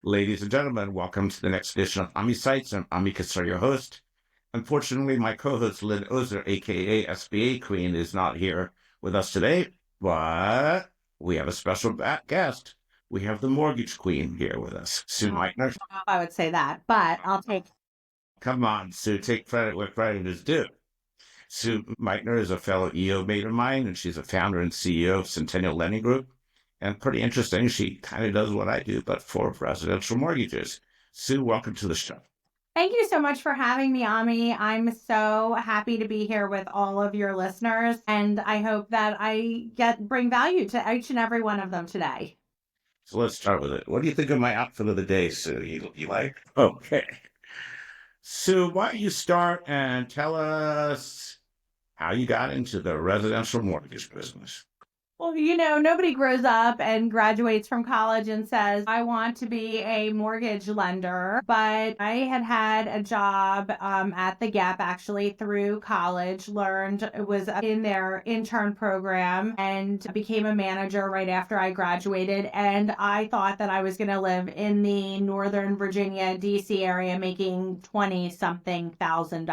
Ladies and gentlemen, welcome to the next edition of AmiSights. I'm Kassar, your host. Unfortunately, my co-host Lynn Ozer, aka SBA Queen, is not here with us today, but we have a special guest. We have the Mortgage Queen here with us, Sue Meitner. I would say that, but I'll take. Come on, Sue, take credit where credit is due. Sue Meitner is a fellow EO mate of mine, and she's a founder and CEO of Centennial Lending Group. And pretty interesting, she kind of does what I do, but for residential mortgages. Sue, welcome to the show. Thank you so much for having me, Ami. I'm so happy to be here with all of your listeners, and I hope that I bring value to each and every one of them today. So let's start with it. What do you think of my outfit of the day, Sue? You like? Okay. Sue, why don't you start and tell us how you got into the residential mortgage business? Well, nobody grows up and graduates from college and says, I want to be a mortgage lender. But I had a job at the Gap actually through college, was in their intern program and became a manager right after I graduated. And I thought that I was going to live in the Northern Virginia, DC area making $20-something thousand.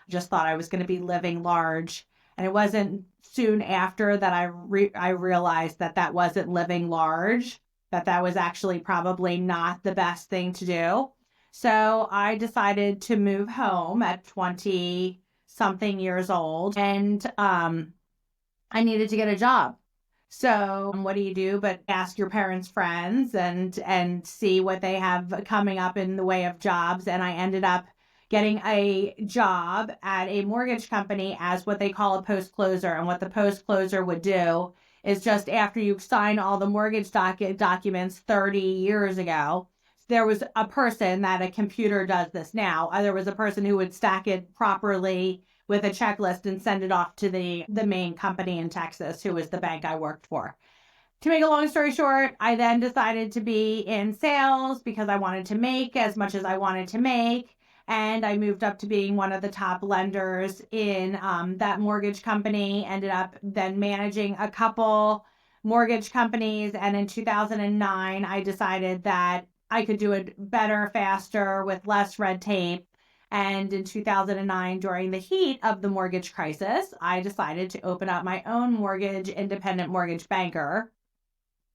Just thought I was going to be living large. And it wasn't soon after that I realized that wasn't living large, that was actually probably not the best thing to do. So I decided to move home at 20 something years old, and I needed to get a job. So what do you do but ask your parents' friends and see what they have coming up in the way of jobs? And I ended up getting a job at a mortgage company as what they call a post closer. And what the post closer would do is just after you sign all the mortgage documents 30 years ago, there was a person that a computer does this now. There was a person who would stack it properly with a checklist and send it off to the main company in Texas, who was the bank I worked for. To make a long story short, I then decided to be in sales because I wanted to make as much as I wanted to make. And I moved up to being one of the top lenders in that mortgage company, ended up then managing a couple mortgage companies. And in 2009, I decided that I could do it better, faster, with less red tape. And in 2009, during the heat of the mortgage crisis, I decided to open up my own independent mortgage banker.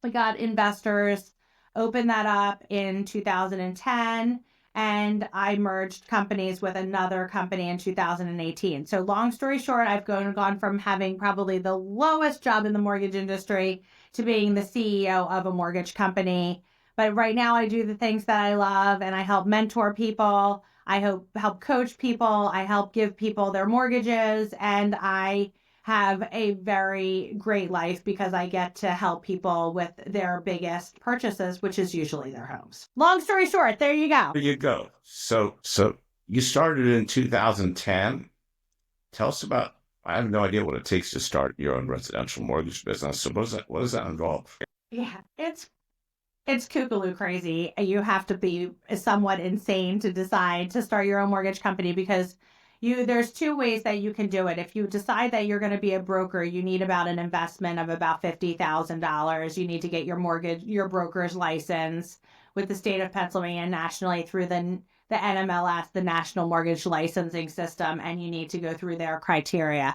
We got investors, opened that up in 2010. And I merged companies with another company in 2018. So long story short, I've gone from having probably the lowest job in the mortgage industry to being the CEO of a mortgage company. But right now I do the things that I love, and I help mentor people. I help coach people. I help give people their mortgages, and I have a very great life because I get to help people with their biggest purchases, which is usually their homes. Long story short, there you go. There you go. So you started in 2010. Tell us about, I have no idea what it takes to start your own residential mortgage business. So what does that involve? Yeah, it's kookaloo crazy. You have to be somewhat insane to decide to start your own mortgage company because there's two ways that you can do it. If you decide that you're going to be a broker, you need about an investment of about $50,000. You need to get your broker's license with the state of Pennsylvania nationally through the NMLS, the National Mortgage Licensing System, and you need to go through their criteria.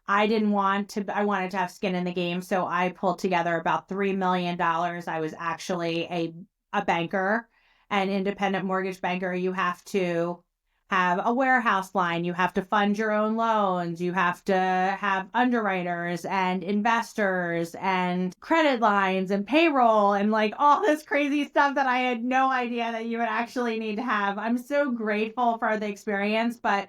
I wanted to have skin in the game, so I pulled together about $3 million. I was actually a banker, an independent mortgage banker. You have to have a warehouse line. You have to fund your own loans. You have to have underwriters and investors and credit lines and payroll and like all this crazy stuff that I had no idea that you would actually need to have. I'm so grateful for the experience, but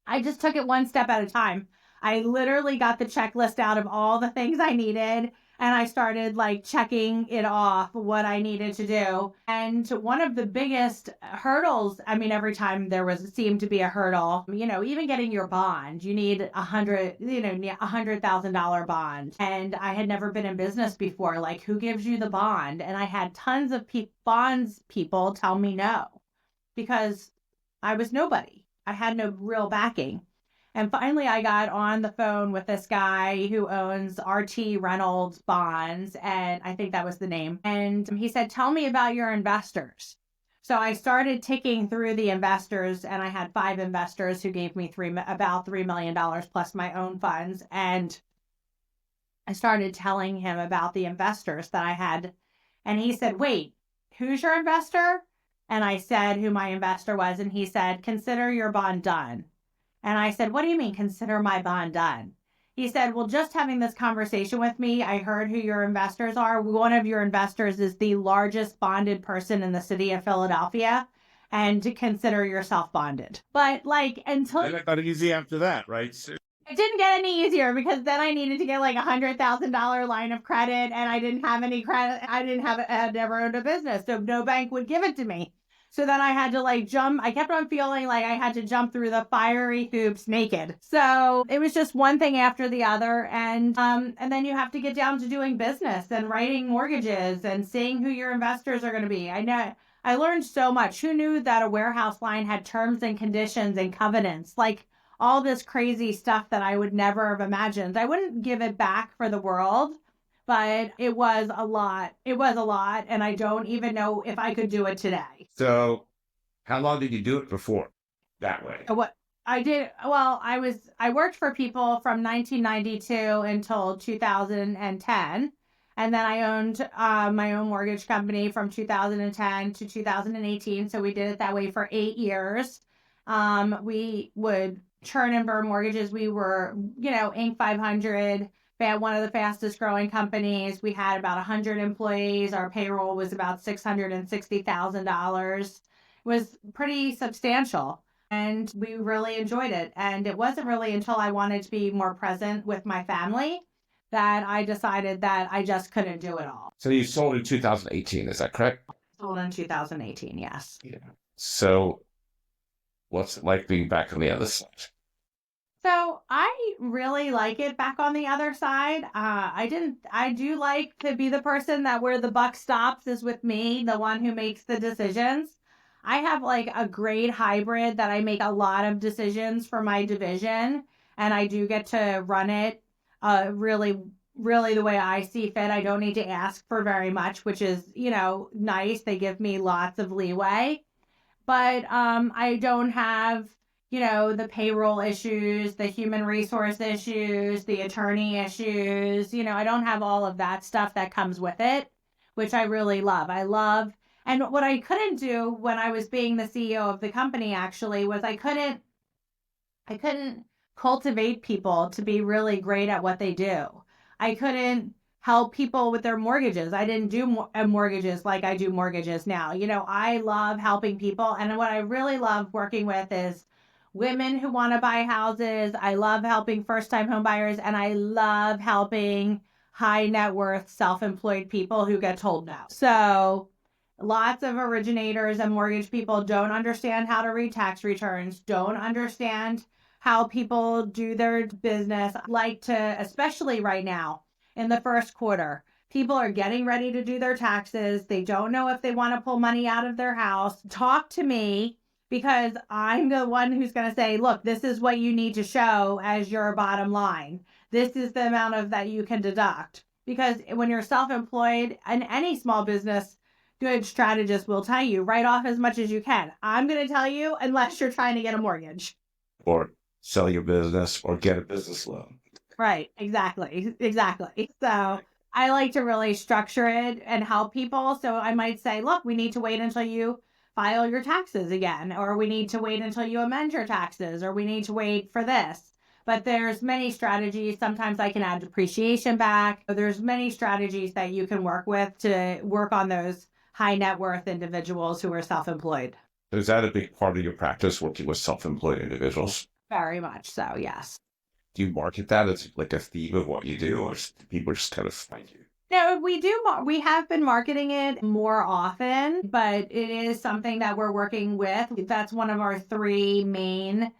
I just took it one step at a time. I literally got the checklist out of all the things I needed, and I started like checking it off what I needed to do. And one of the biggest hurdles, I mean, every time seemed to be a hurdle, even getting your bond, you need $100,000 bond. And I had never been in business before. Like, who gives you the bond? And I had tons of bonds people tell me no, because I was nobody. I had no real backing. And finally, I got on the phone with this guy who owns RT Reynolds Bonds, and I think that was the name. And he said, "Tell me about your investors." So I started ticking through the investors, and I had 5 investors who gave me about $3 million plus my own funds. And I started telling him about the investors that I had. And he said, "Wait, who's your investor?" And I said who my investor was. And he said, "Consider your bond done." And I said, "What do you mean, consider my bond done?" He said, "Well, just having this conversation with me, I heard who your investors are. One of your investors is the largest bonded person in the city of Philadelphia, and to consider yourself bonded." But like, until And it got easy after that, right? it didn't get any easier, because then I needed to get like $100,000 line of credit, and I didn't have any credit. I had never owned a business, so no bank would give it to me. So then I had to like jump. I kept on feeling like I had to jump through the fiery hoops naked. So it was just one thing after the other. And then you have to get down to doing business and writing mortgages and seeing who your investors are going to be. I know I learned so much. Who knew that a warehouse line had terms and conditions and covenants? Like all this crazy stuff that I would never have imagined. I wouldn't give it back for the world, but it was a lot. It was a lot, and I don't even know if I could do it today. So how long did you do it before that way? What I did, well, I worked for people from 1992 until 2010. And then I owned my own mortgage company from 2010 to 2018. So we did it that way for 8 years. We would churn and burn mortgages. We were, Inc. 500, one of the fastest growing companies. We had about 100 employees. Our payroll was about $660,000. It was pretty substantial, and we really enjoyed it. And it wasn't really until I wanted to be more present with my family that I decided that I just couldn't do it all. So you sold in 2018, is that correct? Sold in 2018, yes. Yeah. So what's it like being back on the other side? So I really like it back on the other side. I do like to be the person that where the buck stops is with me, the one who makes the decisions. I have like a great hybrid that I make a lot of decisions for my division, and I do get to run it really, really the way I see fit. I don't need to ask for very much, which is, nice. They give me lots of leeway, but I don't have, the payroll issues, the human resource issues, the attorney issues. I don't have all of that stuff that comes with it, which I really love. And what I couldn't do when I was being the CEO of the company actually was I couldn't cultivate people to be really great at what they do. I couldn't help people with their mortgages. I didn't do mortgages like I do mortgages now. I love helping people. And what I really love working with is women who want to buy houses. I love helping first-time home buyers, and I love helping high net worth self-employed people who get told no. So lots of originators and mortgage people don't understand how to read tax returns, don't understand how people do their business. Like to, especially right now in the first quarter, people are getting ready to do their taxes. They don't know if they want to pull money out of their house. Talk to me, because I'm the one who's going to say, look, this is what you need to show as your bottom line. This is the amount of that you can deduct. Because when you're self-employed and any small business, good strategist will tell you, write off as much as you can. I'm going to tell you, unless you're trying to get a mortgage. Or sell your business or get a business loan. Right. Exactly. So I like to really structure it and help people. So I might say, look, we need to wait until you file your taxes again, or we need to wait until you amend your taxes, or we need to wait for this. But there's many strategies. Sometimes I can add depreciation back. There's many strategies that you can work with to work on those high net worth individuals who are self-employed. Is that a big part of your practice, working with self-employed individuals? Very much so, yes. Do you market that as like a theme of what you do, or do people just kind of find you? No, we do. We have been marketing it more often, but it is something that we're working with. That's one of our 3 main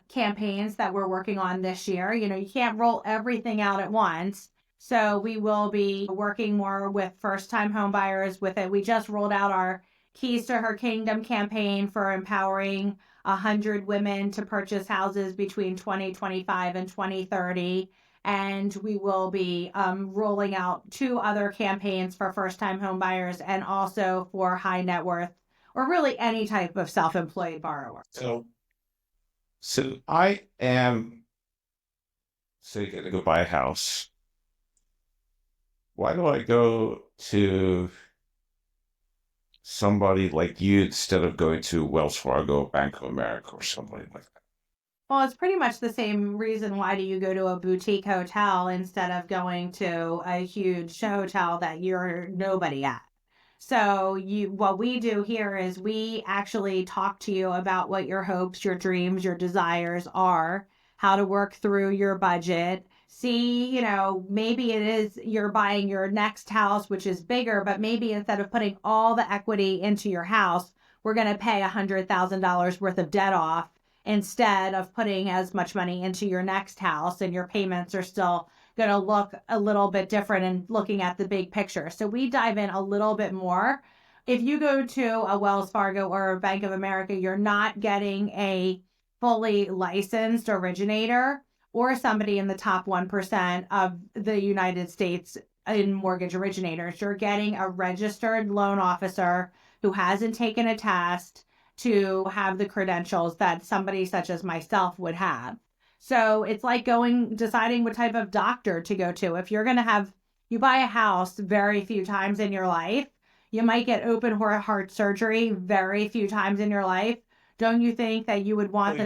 campaigns that we're working on this year. You can't roll everything out at once. So we will be working more with first-time home buyers with it. We just rolled out our Keys to Her Kingdom campaign for empowering 100 women to purchase houses between 2025 and 2030. And we will be rolling out 2 other campaigns for first-time home buyers and also for high net worth or really any type of self-employed borrower. So I am, say, going to go buy a house. Why do I go to somebody like you instead of going to Wells Fargo, Bank of America, or somebody like that? Well, it's pretty much the same reason why do you go to a boutique hotel instead of going to a huge hotel that you're nobody at. So what we do here is we actually talk to you about what your hopes, your dreams, your desires are, how to work through your budget. See, maybe it is you're buying your next house, which is bigger, but maybe instead of putting all the equity into your house, we're going to pay $100,000 worth of debt off instead of putting as much money into your next house, and your payments are still going to look a little bit different and looking at the big picture. So we dive in a little bit more. If you go to a Wells Fargo or a Bank of America, you're not getting a fully licensed originator or somebody in the top 1% of the United States in mortgage originators. You're getting a registered loan officer who hasn't taken a test to have the credentials that somebody such as myself would have. So it's like deciding what type of doctor to go to. If you're going to you buy a house very few times in your life, you might get open heart surgery very few times in your life. Don't you think that you would want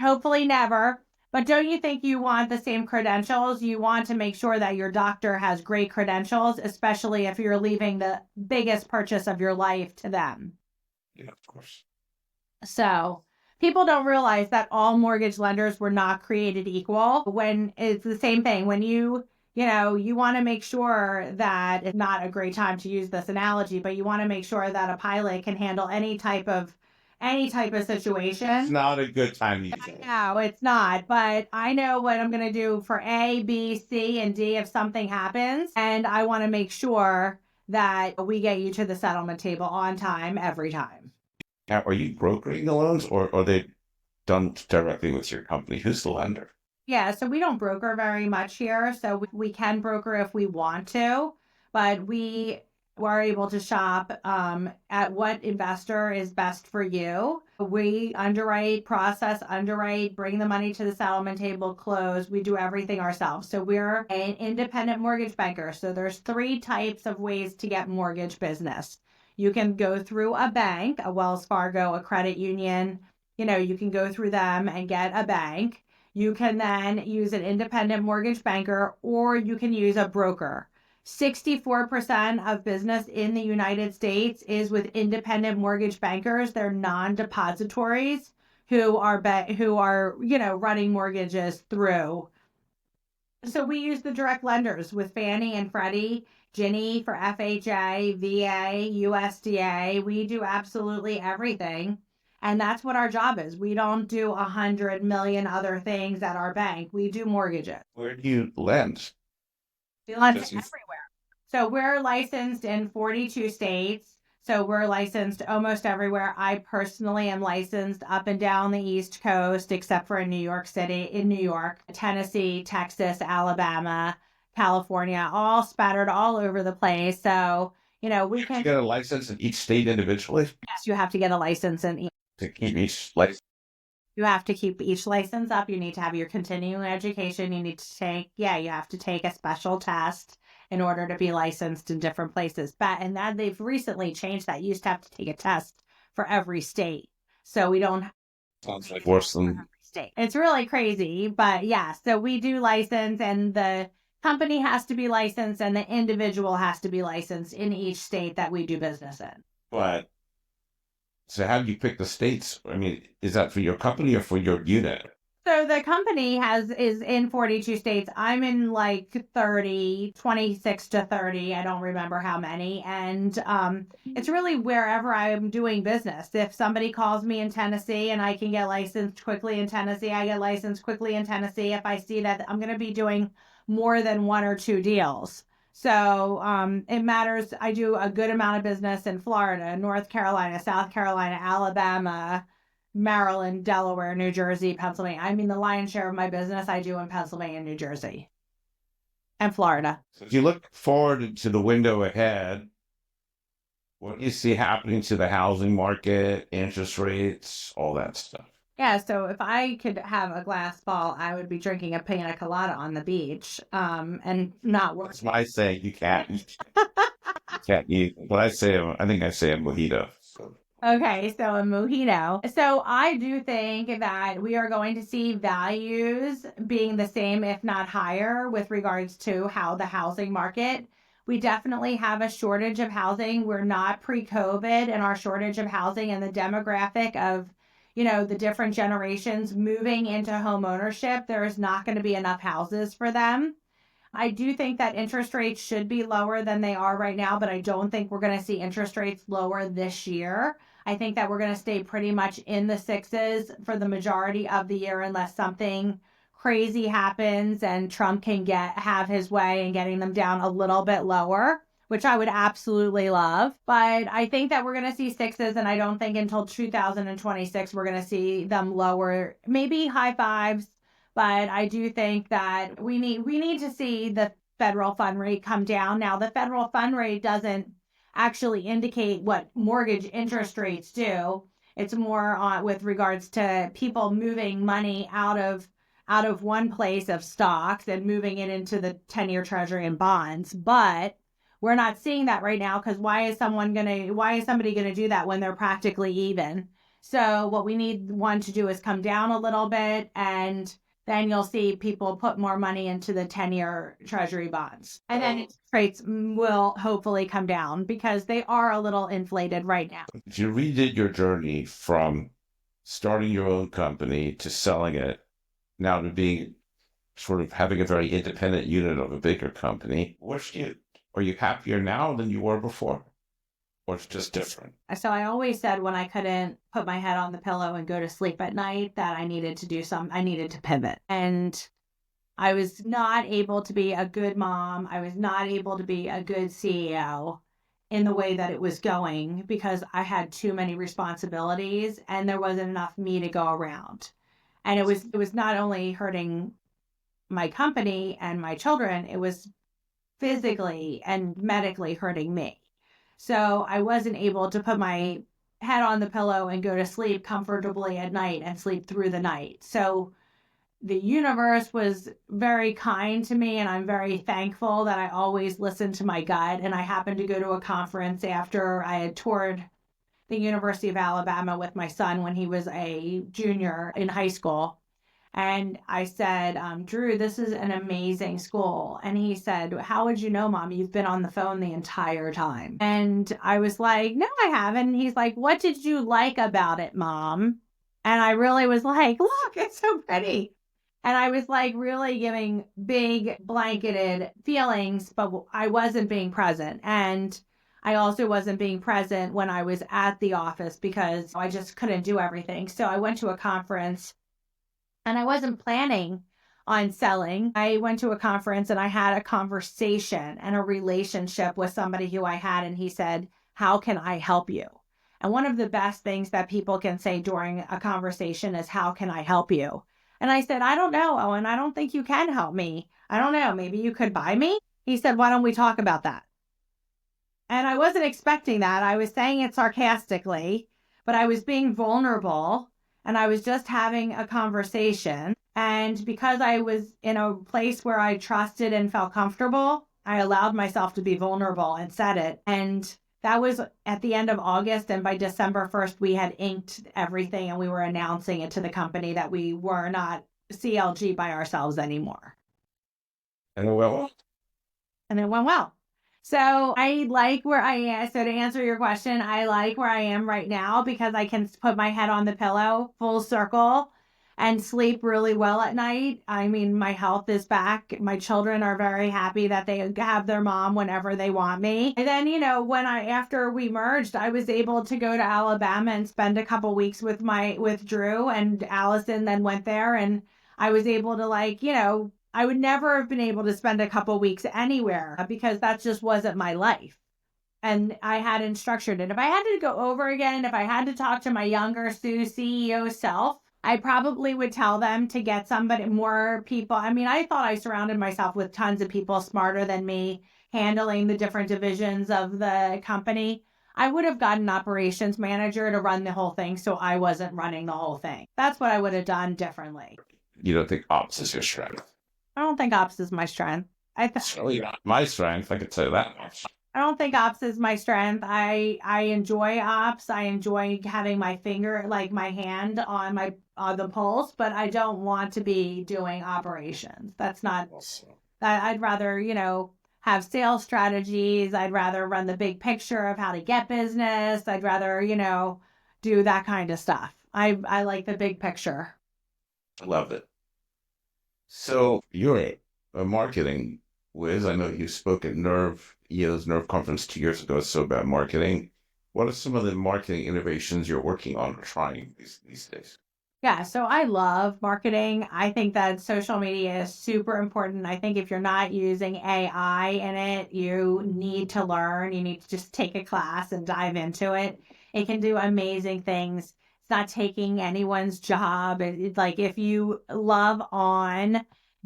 hopefully never, but don't you think you want the same credentials? You want to make sure that your doctor has great credentials, especially if you're leaving the biggest purchase of your life to them. Yeah, of course. So people don't realize that all mortgage lenders were not created equal. When it's the same thing, when you want to make sure that it's not a great time to use this analogy, but you want to make sure that a pilot can handle any type of situation. It's not a good time to use it. No, it's not. But I know what I'm going to do for A, B, C, and D if something happens. And I want to make sure that we get you to the settlement table on time every time. Now, are you brokering the loans, or are they done directly with your company? Who's the lender? Yeah, so we don't broker very much here. So we can broker if we want to, but we are able to shop at what investor is best for you. We process underwrite, bring the money to the settlement table, close. We do everything ourselves. So we're an independent mortgage banker. So there's 3 types of ways to get mortgage business. You can go through a bank, a Wells Fargo, a credit union. You can go through them and get a bank. You can then use an independent mortgage banker, or you can use a broker. 64% of business in the United States is with independent mortgage bankers. They're non-depositories who are running mortgages through. So we use the direct lenders with Fannie and Freddie, Ginnie for FHA, VA, USDA. We do absolutely everything. And that's what our job is. We don't do 100 million other things at our bank. We do mortgages. Where do you lend? We lend everywhere. So we're licensed in 42 states. So we're licensed almost everywhere. I personally am licensed up and down the East Coast, except for in New York City, Tennessee, Texas, Alabama, California, all spattered all over the place. So, we can get a license in each state individually? Yes, you have to get a license in each. To keep each license? You have to keep each license up. You need to have your continuing education. You have to take a special test in order to be licensed in different places. And that they've recently changed that. You used to have to take a test for every state. So we don't. Sounds like worse than. State. It's really crazy, but yeah. So we do license, and the company has to be licensed, and the individual has to be licensed in each state that we do business in. But. So how do you pick the states? I mean, is that for your company or for your unit? So the company is in 42 states. I'm in like 26 to 30. I don't remember how many. And it's really wherever I'm doing business. If somebody calls me in Tennessee and I can get licensed quickly in Tennessee, I get licensed quickly in Tennessee if I see that I'm going to be doing more than 1 or 2 deals. So it matters. I do a good amount of business in Florida, North Carolina, South Carolina, Alabama, Maryland, Delaware, New Jersey, Pennsylvania. I mean, the lion's share of my business I do in Pennsylvania, New Jersey, and Florida. So if you look forward to the window ahead, what do you see happening to the housing market, interest rates, all that stuff? Yeah, so if I could have a glass ball, I would be drinking a pina colada on the beach, and not That's working. my saying. You can't eat. But I think I say a mojito. So Okay, so a mojito. So I do think that we are going to see values being the same, if not higher, with regards to how the housing market. We definitely have a shortage of housing. We're not pre-COVID, and our shortage of housing and the demographic of, the different generations moving into home ownership, there is not going to be enough houses for them. I do think that interest rates should be lower than they are right now, but I don't think we're going to see interest rates lower this year. I think that we're going to stay pretty much in the sixes for the majority of the year unless something crazy happens and Trump can have his way and getting them down a little bit lower, which I would absolutely love. But I think that we're going to see sixes, and I don't think until 2026 we're going to see them lower, maybe high fives. But I do think that we need to see the federal fund rate come down. Now, the federal fund rate doesn't actually indicate what mortgage interest rates do. It's more on with regards to people moving money out of one place of stocks and moving it into the 10-year treasury and bonds. But we're not seeing that right now because why is somebody gonna do that when they're practically even? So what we need one to do is come down a little bit, and then you'll see people put more money into the 10-year treasury bonds. And then interest rates will hopefully come down because they are a little inflated right now. if you redid your journey from starting your own company to selling it, now to being sort of having a very independent unit of a bigger company, are you happier now than you were before? Or it's just different? So I always said when I couldn't put my head on the pillow and go to sleep at night that I needed to pivot. And I was not able to be a good mom. I was not able to be a good CEO in the way that it was going because I had too many responsibilities and there wasn't enough me to go around. And it was not only hurting my company and my children, it was physically and medically hurting me. So I wasn't able to put my head on the pillow and go to sleep comfortably at night and sleep through the night. So the universe was very kind to me, and I'm very thankful that I always listened to my gut. And I happened to go to a conference after I had toured the University of Alabama with my son when he was a junior in high school. And I said, Drew, this is an amazing school. And he said, how would you know, Mom? You've been on the phone the entire time. And I was like, no, I haven't. And he's like, what did you like about it, Mom? And I really was like, look, it's so pretty. And I was like really giving big blanketed feelings, but I wasn't being present. And I also wasn't being present when I was at the office because I just couldn't do everything. So I went to a conference and I wasn't planning on selling. I went to a conference and I had a conversation and a relationship with somebody who I had, and he said, how can I help you? And one of the best things that people can say during a conversation is, how can I help you? And I said, I don't know, Owen. I don't think you can help me. I don't know. Maybe you could buy me? He said, why don't we talk about that? And I wasn't expecting that. I was saying it sarcastically, but I was being vulnerable and I was just having a conversation. And because I was in a place where I trusted and felt comfortable, I allowed myself to be vulnerable and said it. And that was at the end of August. And by December 1st, we had inked everything and we were announcing it to the company that we were not CLG by ourselves anymore. And it went well. And it went well. So I like where I am. So to answer your question, I like where I am right now because I can put my head on the pillow full circle and sleep really well at night. I mean, my health is back. My children are very happy that they have their mom whenever they want me. And then, after we merged, I was able to go to Alabama and spend a couple weeks with Drew, and Allison then went there, and I was able to I would never have been able to spend a couple weeks anywhere because that just wasn't my life. And I hadn't structured it. If I had to go over again, if I had to talk to my younger Sue CEO self, I probably would tell them to get somebody, more people. I mean, I thought I surrounded myself with tons of people smarter than me, handling the different divisions of the company. I would have gotten an operations manager to run the whole thing so I wasn't running the whole thing. That's what I would have done differently. You don't think ops is your strength? I don't think ops is my strength. It's really not my strength, I could say that much. I don't think ops is my strength. I enjoy ops. I enjoy having my finger, like my hand on the pulse, but I don't want to be doing operations. That's not. I'd rather, have sales strategies. I'd rather run the big picture of how to get business. I'd rather, do that kind of stuff. I like the big picture. I love it. So you're a marketing whiz. I know you spoke at EO's Nerve Conference 2 years ago, so about marketing. What are some of the marketing innovations you're working on or trying these days? Yeah, so I love marketing. I think that social media is super important. I think if you're not using AI in it, you need to learn. You need to just take a class and dive into it. It can do amazing things. It's not taking anyone's job. It's like if you love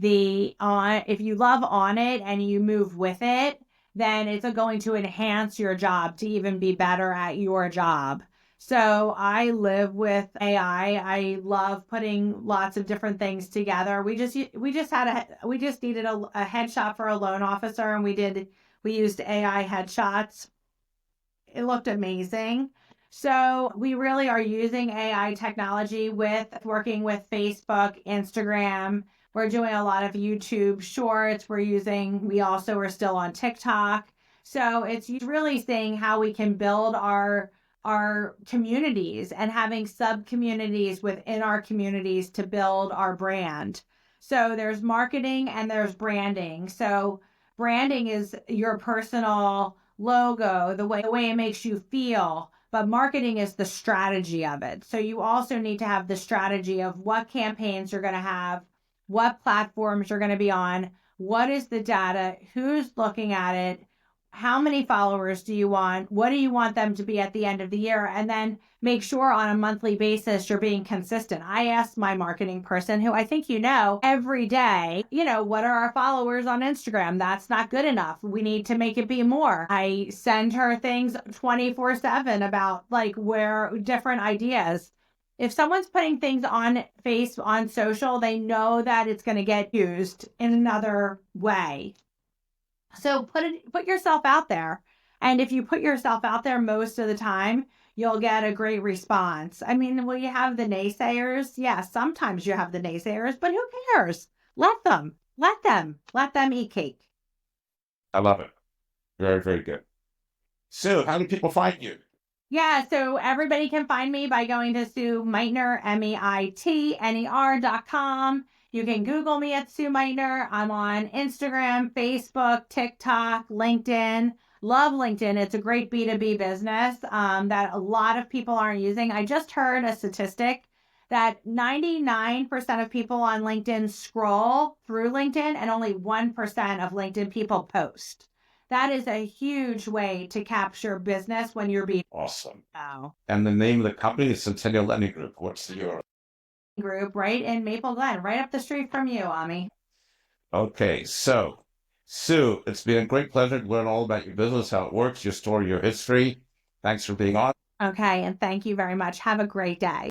if you love on it and you move with it, then it's going to enhance your job to even be better at your job. So I live with AI. I love putting lots of different things together. We just needed a headshot for a loan officer, and we used AI headshots. It looked amazing. So we really are using AI technology with working with Facebook, Instagram. We're doing a lot of YouTube shorts. We also are still on TikTok. So it's really seeing how we can build our communities and having sub communities within our communities to build our brand. So there's marketing and there's branding. So branding is your personal logo, the way it makes you feel, but marketing is the strategy of it. So you also need to have the strategy of what campaigns you're going to have, what platforms you're going to be on, what is the data, who's looking at it, how many followers do you want? What do you want them to be at the end of the year? And then make sure on a monthly basis you're being consistent. I ask my marketing person, who I think every day, what are our followers on Instagram? That's not good enough. We need to make it be more. I send her things 24/7 about where different ideas. If someone's putting things on social, they know that it's going to get used in another way. So put yourself out there. And if you put yourself out there most of the time, you'll get a great response. I mean, will you have the naysayers? Yeah, sometimes you have the naysayers, but who cares? Let them eat cake. I love it. Very, very good. Sue, how do people find you? Yeah, so everybody can find me by going to Sue Meitner, MEITNER.com. You can Google me at Sue Meitner. I'm on Instagram, Facebook, TikTok, LinkedIn. Love LinkedIn. It's a great B2B business that a lot of people aren't using. I just heard a statistic that 99% of people on LinkedIn scroll through LinkedIn and only 1% of LinkedIn people post. That is a huge way to capture business when you're being awesome. Oh. And the name of the company is Centennial Lending Group. What's your group right in Maple Glen, right up the street from you, Ami? Okay, so Sue, it's been a great pleasure to learn all about your business, how it works, your story, your history. Thanks for being on. Okay, and thank you very much. Have a great day.